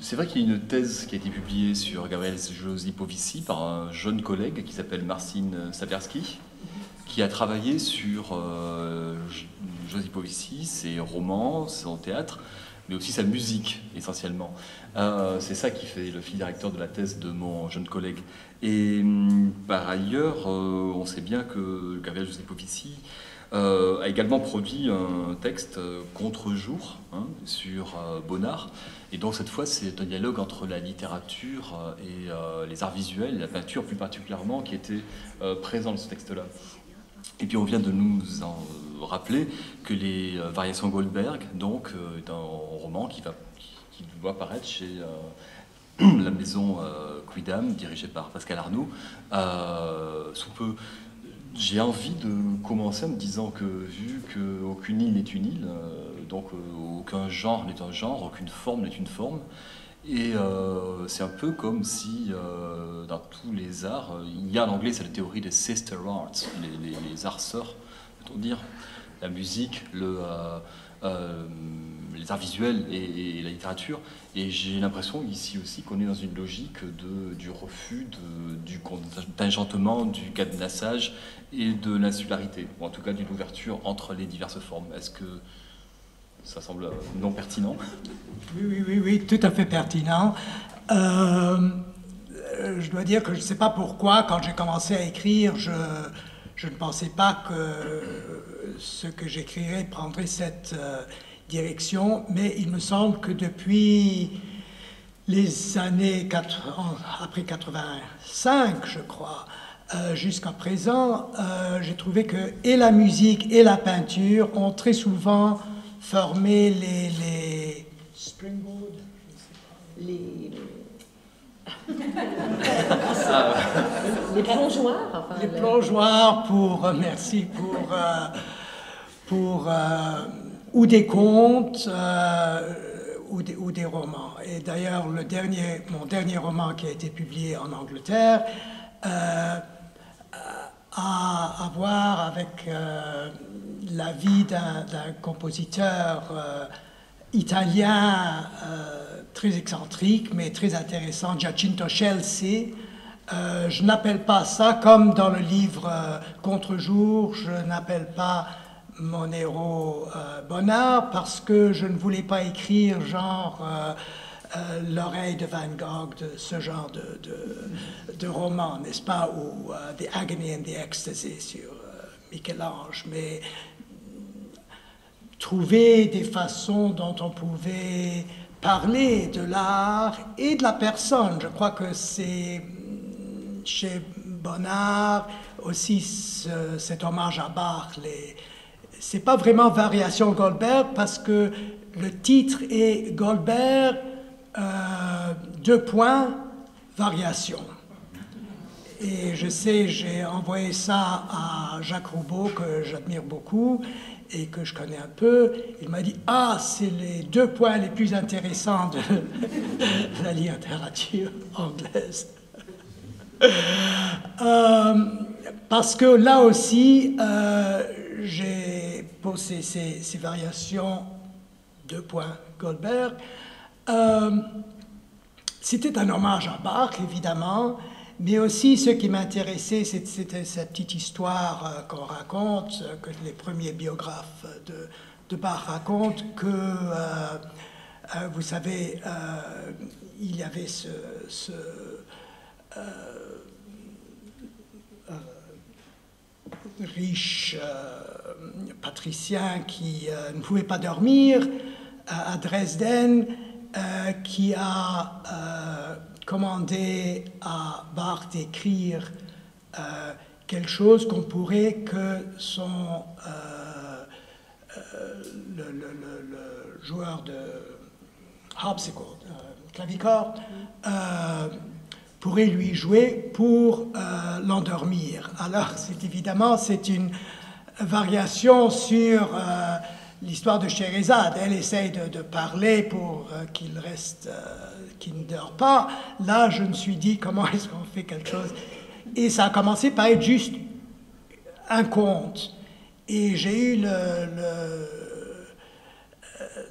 c'est vrai qu'il y a une thèse qui a été publiée sur Gabriel Josipovici par un jeune collègue qui s'appelle Marcin Saperski, qui a travaillé sur Josipovici, ses romans, son théâtre, mais aussi sa musique, essentiellement. C'est ça qui fait le fil directeur de la thèse de mon jeune collègue. Et par ailleurs, on sait bien que Gabriel Josipovici a également produit un texte contre-jour sur Bonnard. Et donc cette fois, c'est un dialogue entre la littérature et les arts visuels, la peinture plus particulièrement, qui était présent dans ce texte-là. Et puis on vient de nous en rappeler que les variations Goldberg, donc est un roman qui doit paraître chez la maison Quidam, dirigée par Pascal Arnaud, sous peu. J'ai envie de commencer en me disant que, vu qu'aucune île n'est une île, donc aucun genre n'est un genre, aucune forme n'est une forme, et c'est un peu comme si, dans tous les arts, il y a en anglais, c'est la théorie des sister arts, les arts sœurs, peut-on dire, la musique, les arts visuels et la littérature. Et j'ai l'impression ici aussi qu'on est dans une logique du refus, du contingentement, du cadenassage et de l'insularité, ou en tout cas d'une ouverture entre les diverses formes. Est-ce que ça semble non pertinent? Oui, tout à fait pertinent. Je dois dire que je ne sais pas pourquoi, quand j'ai commencé à écrire, je ne pensais pas que ce que j'écrirais prendrait cette direction, mais il me semble que depuis les années après 85, je crois, jusqu'à présent, j'ai trouvé que et la musique et la peinture ont très souvent formé les springboard, les plongeoires, enfin, les plongeoires pour ou des contes ou des romans. Et d'ailleurs, mon dernier roman qui a été publié en Angleterre a à voir avec la vie d'un compositeur italien très excentrique, mais très intéressant, Giacinto Scelsi. Je n'appelle pas ça, comme dans le livre Contre-jour, je n'appelle pas mon héros Bonnard, parce que je ne voulais pas écrire genre L'oreille de Van Gogh, de ce genre de roman, n'est-ce pas, ou The Agony and the Ecstasy sur Michel-Ange, mais trouver des façons dont on pouvait parler de l'art et de la personne. Je crois que c'est chez Bonnard aussi cet hommage à Bach. C'est pas vraiment Variation Goldberg parce que le titre est Goldberg, Variation. Et je sais, j'ai envoyé ça à Jacques Roubaud, que j'admire beaucoup et que je connais un peu. Il m'a dit « Ah, c'est les 2 points les plus intéressants de la littérature anglaise. » Parce que là aussi, j'ai posé ces variations 2 points Goldberg. C'était un hommage à Bach, évidemment, mais aussi ce qui m'intéressait, c'était cette petite histoire qu'on raconte, que les premiers biographes de Bach racontent, que, vous savez, il y avait ce riche patricien qui ne pouvait pas dormir à Dresden, qui a commandé à Bach d'écrire quelque chose qu'on pourrait que le joueur de harpsichord, clavicorde, pourrait lui jouer pour l'endormir. Alors, c'est une variation sur l'histoire de Scheherazade. Elle essaye de parler pour qu'il reste, qu'il ne dort pas. Là, je me suis dit, comment est-ce qu'on fait quelque chose? Et ça a commencé par être juste un conte. Et j'ai eu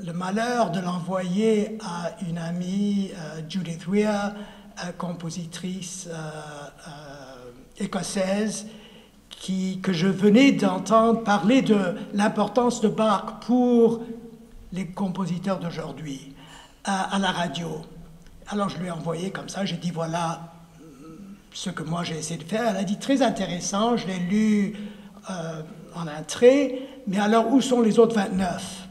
le malheur de l'envoyer à une amie, Judith Weir, compositrice écossaise, que je venais d'entendre parler de l'importance de Bach pour les compositeurs d'aujourd'hui à la radio. Alors je lui ai envoyé comme ça, j'ai dit voilà ce que moi j'ai essayé de faire. Elle a dit très intéressant, je l'ai lu en un trait, mais alors où sont les autres 29 ?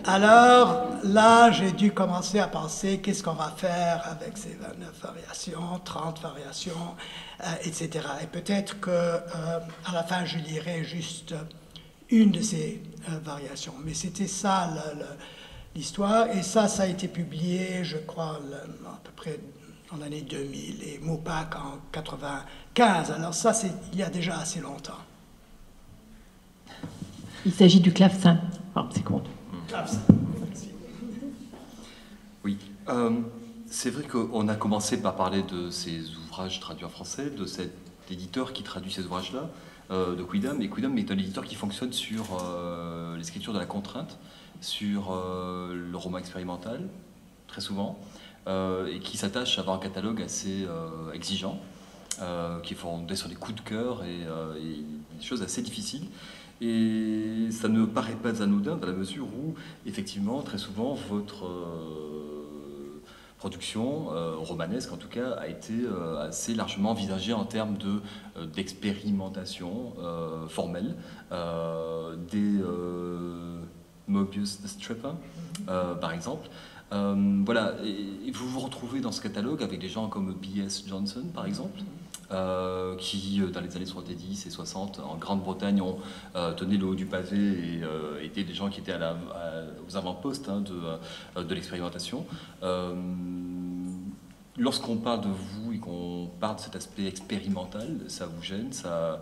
Alors là, j'ai dû commencer à penser qu'est-ce qu'on va faire avec ces 29 variations, 30 variations, etc. Et peut-être qu'à la fin, je lirai juste une de ces variations. Mais c'était ça l'histoire. Et ça a été publié, je crois, à peu près en l'année 2000 et Moupak en 95. Alors ça, c'est il y a déjà assez longtemps. Il s'agit du clavecin. C'est con. Oui, c'est vrai qu'on a commencé par parler de ces ouvrages traduits en français, de cet éditeur qui traduit ces ouvrages-là, de Quidam. Et Quidam est un éditeur qui fonctionne sur l'écriture de la contrainte, sur le roman expérimental, très souvent, et qui s'attache à avoir un catalogue assez exigeant, qui est fondé sur des coups de cœur et des choses assez difficiles. Et ça ne paraît pas anodin dans la mesure où, effectivement, très souvent, votre production, romanesque en tout cas, a été assez largement envisagée en termes d'expérimentation formelle, des Mobius the Stripper, par exemple. Voilà, et vous vous retrouvez dans ce catalogue avec des gens comme B.S. Johnson, par exemple, qui, dans les années 70 et 60, en Grande-Bretagne, ont tenu le haut du pavé et étaient des gens qui étaient aux avant-postes de l'expérimentation. Lorsqu'on parle de vous et qu'on parle de cet aspect expérimental, ça vous gêne, ça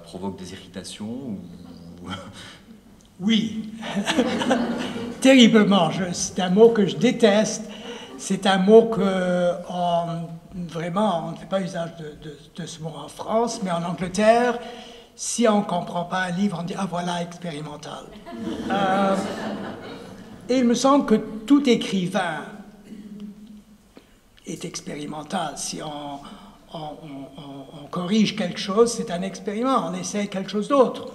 provoque des irritations ou... Oui, terriblement. C'est un mot que je déteste. C'est un mot que vraiment on ne fait pas usage de ce mot en France, mais en Angleterre, si on ne comprend pas un livre, on dit ah voilà expérimental. Et il me semble que tout écrivain est expérimental. Si on corrige quelque chose, c'est un expériment. On essaye quelque chose d'autre.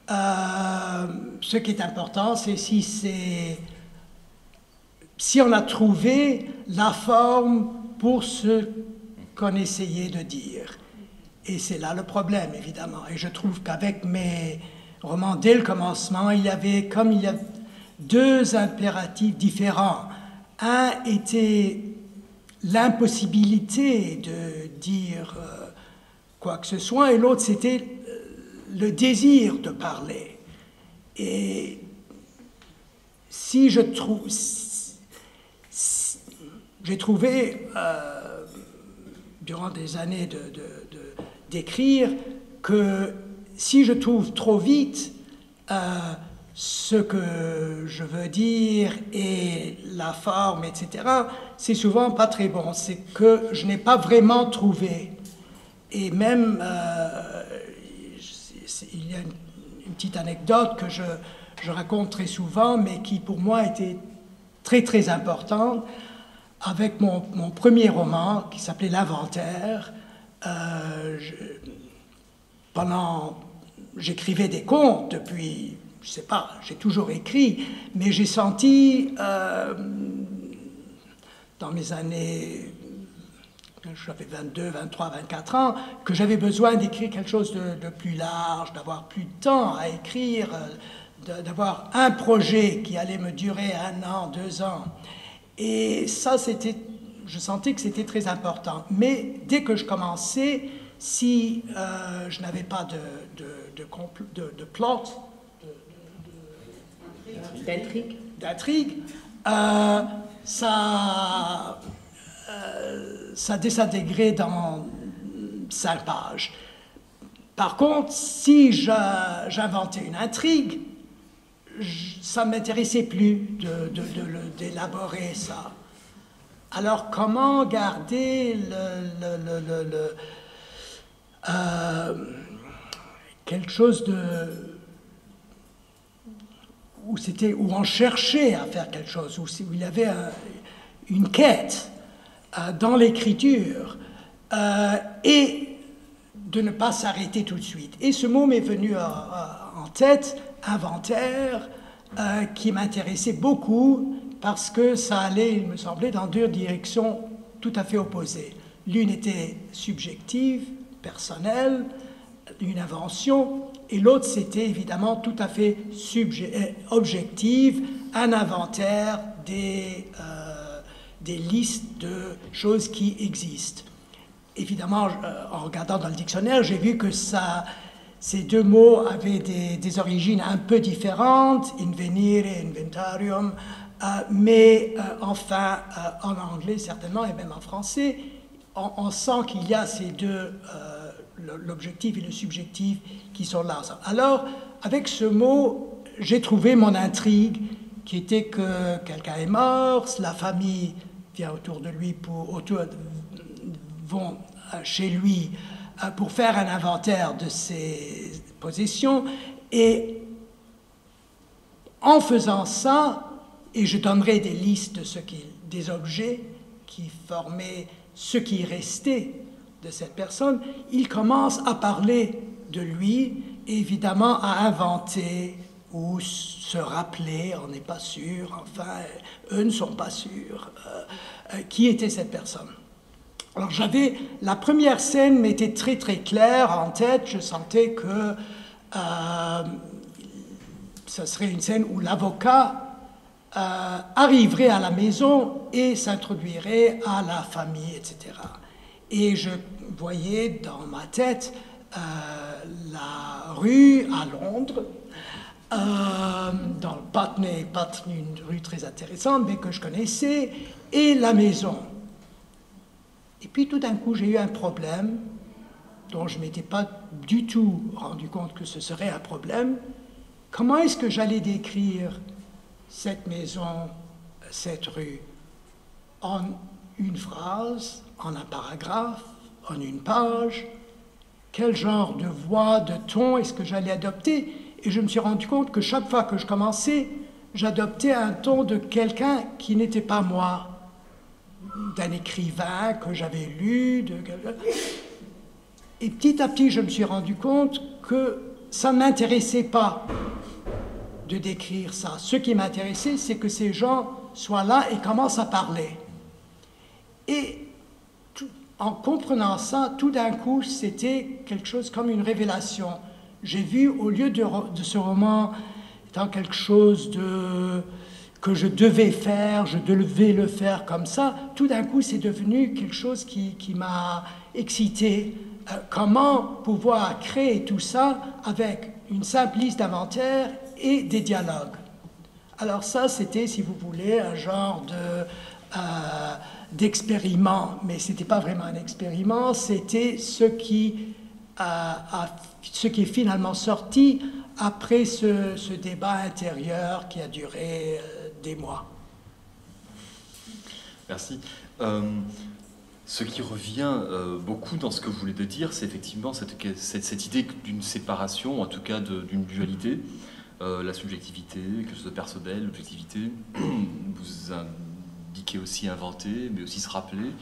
Ce qui est important, c'est si on a trouvé la forme pour ce qu'on essayait de dire. Et c'est là le problème, évidemment. Et je trouve qu'avec mes romans, dès le commencement, il y avait deux impératifs différents. Un était l'impossibilité de dire quoi que ce soit, et l'autre, c'était le désir de parler. Et si je trouve... J'ai trouvé, durant des années d'écrire, que si je trouve trop vite ce que je veux dire et la forme, etc., c'est souvent pas très bon. C'est que je n'ai pas vraiment trouvé. Et même, il y a une petite anecdote que je raconte très souvent, mais qui pour moi était très très importante. Avec mon premier roman, qui s'appelait L'Inventaire, j'écrivais des contes depuis, je sais pas, j'ai toujours écrit, mais j'ai senti, dans mes années, j'avais 22, 23, 24 ans, que j'avais besoin d'écrire quelque chose de plus large, d'avoir plus de temps à écrire, d'avoir un projet qui allait me durer 1 an, 2 ans. Et ça, je sentais que c'était très important. Mais dès que je commençais, si je n'avais pas de plot, d'intrigue, ça désintégrait dans 5 pages. Par contre, si j'inventais une intrigue, ça ne m'intéressait plus d'élaborer ça. Alors, comment garder quelque chose où on cherchait à faire quelque chose, où il y avait une quête dans l'écriture, et de ne pas s'arrêter tout de suite. Et ce mot m'est venu en tête, inventaire, qui m'intéressait beaucoup parce que ça allait, il me semblait, dans deux directions tout à fait opposées. L'une était subjective, personnelle, une invention, et l'autre c'était évidemment tout à fait objective, un inventaire des listes de choses qui existent. Évidemment, en regardant dans le dictionnaire, j'ai vu que ces deux mots avaient des origines un peu différentes, invenire et inventarium, mais enfin, en anglais certainement, et même en français, on sent qu'il y a ces deux, l'objectif et le subjectif, qui sont là. Alors, avec ce mot, j'ai trouvé mon intrigue, qui était que quelqu'un est mort, la famille vient autour de lui, vont chez lui pour faire un inventaire de ses possessions, et en faisant ça, et je donnerai des listes des objets qui formaient ce qui restait de cette personne, il commence à parler de lui, et évidemment à inventer ou se rappeler, on n'est pas sûr, enfin, eux ne sont pas sûrs, qui était cette personne. Alors la première scène m'était très très claire en tête, je sentais que ce serait une scène où l'avocat arriverait à la maison et s'introduirait à la famille, etc. Et je voyais dans ma tête la rue à Londres, dans le Putney, une rue très intéressante, mais que je connaissais, et la maison. Et puis tout d'un coup, j'ai eu un problème dont je ne m'étais pas du tout rendu compte que ce serait un problème. Comment est-ce que j'allais décrire cette maison, cette rue, en une phrase, en un paragraphe, en une page? Quel genre de voix, de ton est-ce que j'allais adopter? Et je me suis rendu compte que chaque fois que je commençais, j'adoptais un ton de quelqu'un qui n'était pas moi, d'un écrivain que j'avais lu, et petit à petit, je me suis rendu compte que ça ne m'intéressait pas de décrire ça. Ce qui m'intéressait, c'est que ces gens soient là et commencent à parler. Et en comprenant ça, tout d'un coup, c'était quelque chose comme une révélation. J'ai vu, au lieu de ce roman étant quelque chose que je devais faire, je devais le faire comme ça, tout d'un coup, c'est devenu quelque chose qui m'a excité. Comment pouvoir créer tout ça avec une simple liste d'inventaire et des dialogues. Alors ça, c'était, si vous voulez, un genre d'expériment, mais ce n'était pas vraiment un expériment, c'était ce qui est finalement sorti après ce débat intérieur qui a duré des mois. Merci. Ce qui revient beaucoup dans ce que vous voulez dire, c'est effectivement cette idée d'une séparation, en tout cas d'une dualité, la subjectivité, quelque chose de personnel, l'objectivité. Vous indiquez aussi inventer, mais aussi se rappeler.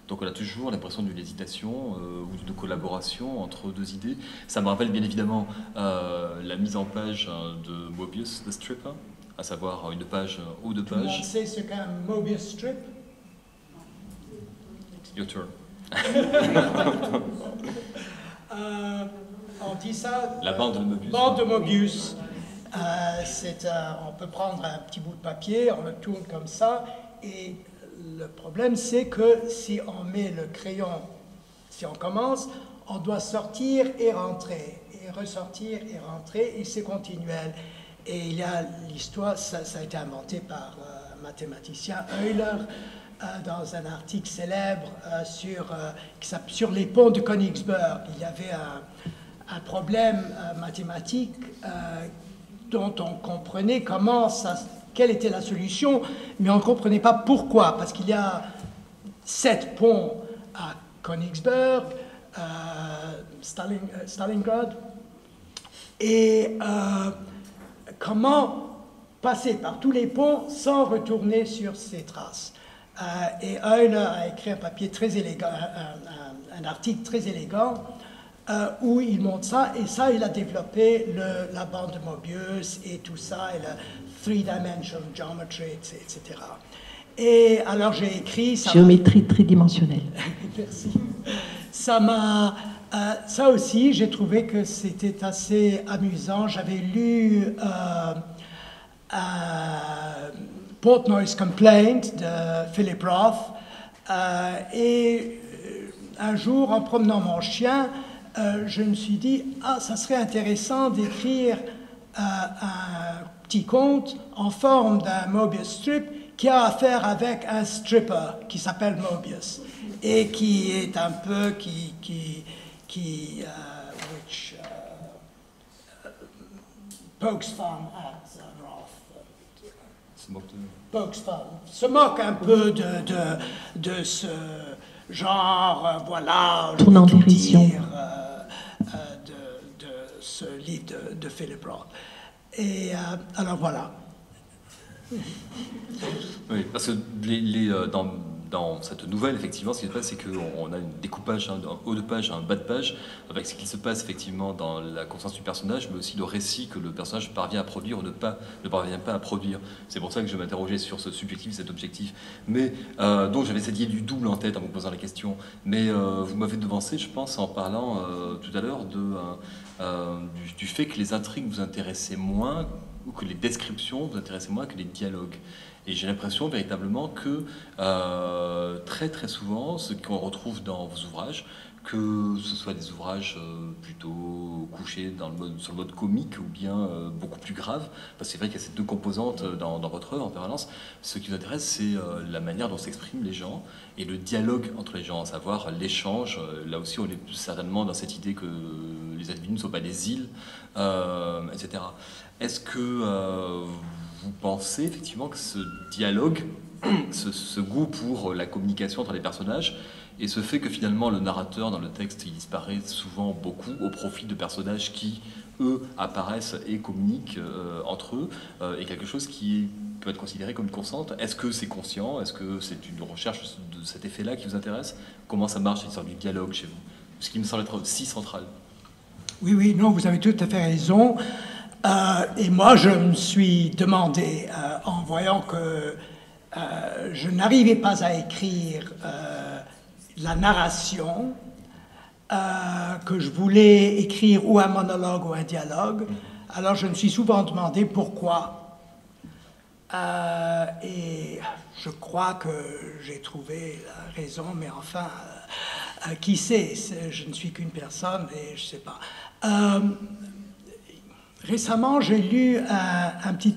Donc on a toujours l'impression d'une hésitation ou d'une collaboration entre deux idées. Ça me rappelle bien évidemment la mise en page de Mobius, the strip, à savoir une page ou deux pages. Tout le monde sait ce qu'est un Mobius strip? Your turn. On dit ça. La bande de Mobius. Bande de Mobius. On peut prendre un petit bout de papier, on le tourne comme ça, et le problème c'est que si on met le crayon, si on commence, on doit sortir et rentrer, et ressortir et rentrer, et c'est continuel. Et il y a l'histoire, ça a été inventé par un mathématicien Euler, dans un article célèbre sur les ponts de Königsberg. Il y avait un problème mathématique dont on comprenait quelle était la solution, mais on ne comprenait pas pourquoi, parce qu'il y a 7 ponts à Königsberg, Stalingrad, et comment passer par tous les ponts sans retourner sur ses traces. Et Euler a écrit un papier très élégant, un article très élégant, où il montre ça, et ça, il a développé la bande de Mobius et tout ça, et la three-dimensional geometry, etc. Et alors j'ai écrit... Géométrie tridimensionnelle. Merci. Ça aussi, j'ai trouvé que c'était assez amusant. J'avais lu Portnoy's Complaint de Philip Roth, et un jour, en promenant mon chien, je me suis dit, ça serait intéressant d'écrire un petit conte en forme d'un Mobius strip qui a affaire avec un stripper qui s'appelle Mobius et qui est un peu which pokes fun at Roth. Pokes fun. Se moque un peu de ce genre, voilà, tournant dérision de ce livre de Philip Roth. Et alors voilà. Oui, parce que dans cette nouvelle, effectivement, ce qui se passe, c'est qu'on a un découpage, un haut de page, un bas de page, avec ce qui se passe effectivement dans la conscience du personnage, mais aussi le récit que le personnage parvient à produire ou ne parvient pas à produire. C'est pour ça que je m'interrogeais sur ce subjectif, cet objectif. Mais donc j'avais cette idée du double en tête en vous posant la question. Mais vous m'avez devancé, je pense, en parlant tout à l'heure du fait que les intrigues vous intéressaient moins, ou que les descriptions vous intéressaient moins que les dialogues. Et j'ai l'impression véritablement que très très souvent, ce qu'on retrouve dans vos ouvrages, que ce soit des ouvrages plutôt couchés sur le mode comique ou bien beaucoup plus grave, parce que c'est vrai qu'il y a ces deux composantes dans votre œuvre en permanence, ce qui vous intéresse, c'est la manière dont s'expriment les gens et le dialogue entre les gens, à savoir l'échange. Là aussi, on est certainement dans cette idée que les individus ne sont pas des îles, etc. Est-ce que vous pensez effectivement que ce dialogue, ce goût pour la communication entre les personnages, et ce fait que finalement le narrateur dans le texte il disparaît souvent beaucoup au profit de personnages qui, eux, apparaissent et communiquent entre eux, est quelque chose qui peut être considéré comme une constante? Est-ce que c'est conscient? Est-ce que c'est une recherche de cet effet-là qui vous intéresse? Comment ça marche, l'histoire du dialogue chez vous? Ce qui me semble être si central. Oui, non, vous avez tout à fait raison. Et moi, je me suis demandé, en voyant que je n'arrivais pas à écrire la narration, que je voulais écrire ou un monologue ou un dialogue, alors je me suis souvent demandé pourquoi. Et je crois que j'ai trouvé la raison, mais enfin, qui sait, je ne suis qu'une personne et je ne sais pas. Récemment, j'ai lu un petit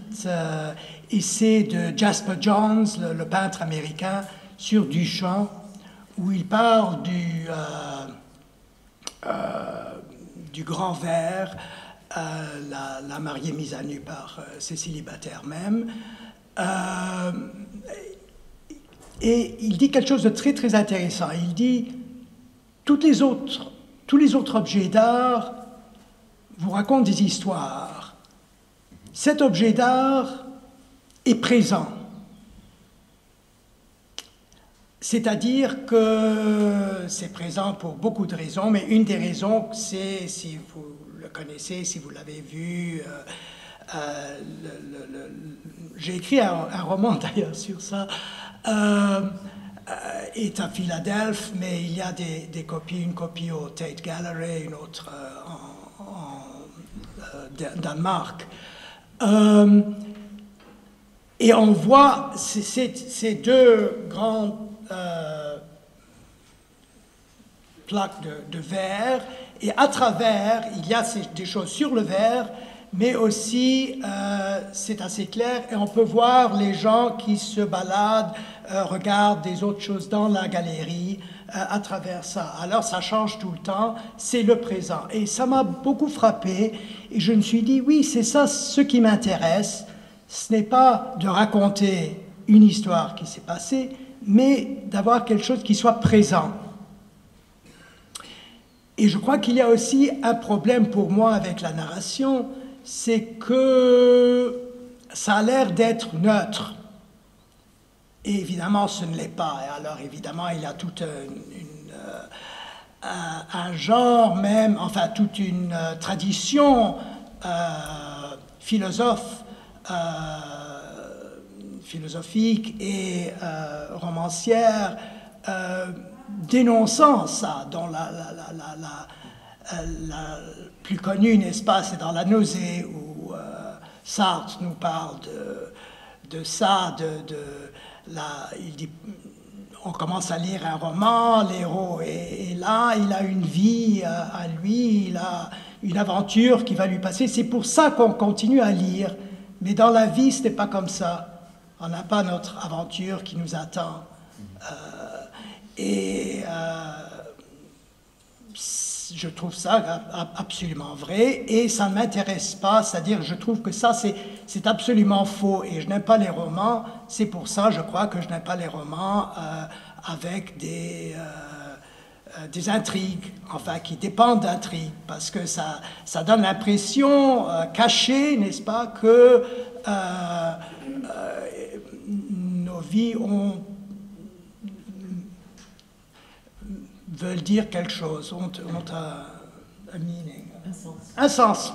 essai de Jasper Johns, le peintre américain, sur Duchamp, où il parle du grand vers, la mariée mise à nu par ses célibataires même. Et il dit quelque chose de très très intéressant. Il dit tous les autres objets d'art vous racontent des histoires. Cet objet d'art est présent. C'est-à-dire que c'est présent pour beaucoup de raisons, mais une des raisons, c'est, si vous le connaissez, si vous l'avez vu, j'ai écrit un roman d'ailleurs sur ça, est à Philadelphie, mais il y a des copies, une copie au Tate Gallery, une autre Danemark. Et on voit ces deux grandes plaques de verre, et à travers, il y a des choses sur le verre, mais aussi, c'est assez clair, et on peut voir les gens qui se baladent, regardent des autres choses dans la galerie, à travers ça. Alors ça change tout le temps, c'est le présent. Et ça m'a beaucoup frappé, et je me suis dit, oui, c'est ça ce qui m'intéresse, ce n'est pas de raconter une histoire qui s'est passée, mais d'avoir quelque chose qui soit présent. Et je crois qu'il y a aussi un problème pour moi avec la narration, c'est que ça a l'air d'être neutre. Et évidemment, ce ne l'est pas. Et alors, évidemment, il y a tout un genre même, enfin, toute une tradition philosophique et romancière dénonçant ça, dont la plus connue, n'est-ce pas, c'est dans La Nausée, où Sartre nous parle de ça, il dit, on commence à lire un roman, l'héros est là, il a une vie à lui, il a une aventure qui va lui passer. C'est pour ça qu'on continue à lire. Mais dans la vie, ce n'est pas comme ça. On n'a pas notre aventure qui nous attend. Je trouve ça absolument vrai et ça ne m'intéresse pas, c'est-à-dire je trouve que ça c'est absolument faux et je n'aime pas les romans, c'est pour ça je crois que je n'aime pas les romans avec des intrigues, enfin qui dépendent d'intrigues, parce que ça donne l'impression cachée, n'est-ce pas, que nos vies veulent dire quelque chose, ont un meaning. Un sens.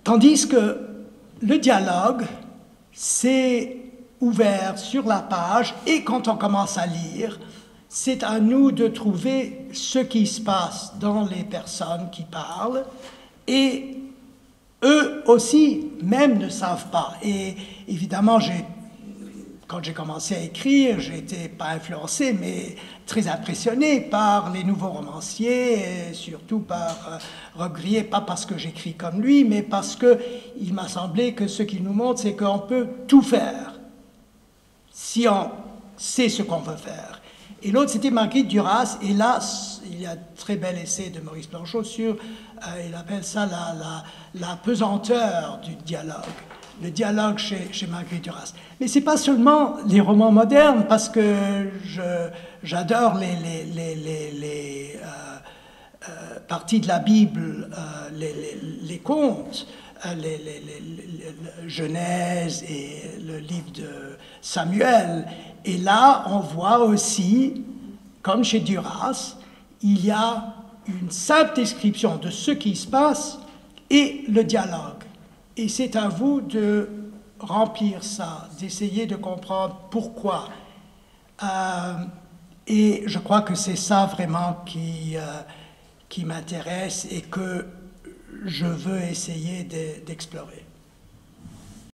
Tandis que le dialogue, c'est ouvert sur la page, et quand on commence à lire, c'est à nous de trouver ce qui se passe dans les personnes qui parlent, et eux aussi, même, ne savent pas. Et évidemment, quand j'ai commencé à écrire, j'ai été pas influencé, mais très impressionné par les nouveaux romanciers, et surtout par Rob Grier, pas parce que j'écris comme lui, mais parce qu'il m'a semblé que ce qu'il nous montre, c'est qu'on peut tout faire, si on sait ce qu'on veut faire. Et l'autre, c'était Marguerite Duras, et là, il y a un très bel essai de Maurice Blanchot sur, il appelle ça la pesanteur du dialogue. Le dialogue chez Marguerite Duras. Mais ce n'est pas seulement les romans modernes, parce que j'adore les parties de la Bible, les contes, Genèse et le livre de Samuel. Et là, on voit aussi, comme chez Duras, il y a une simple description de ce qui se passe et le dialogue. Et c'est à vous de remplir ça, d'essayer de comprendre pourquoi. Et je crois que c'est ça vraiment qui m'intéresse et que je veux essayer d'explorer.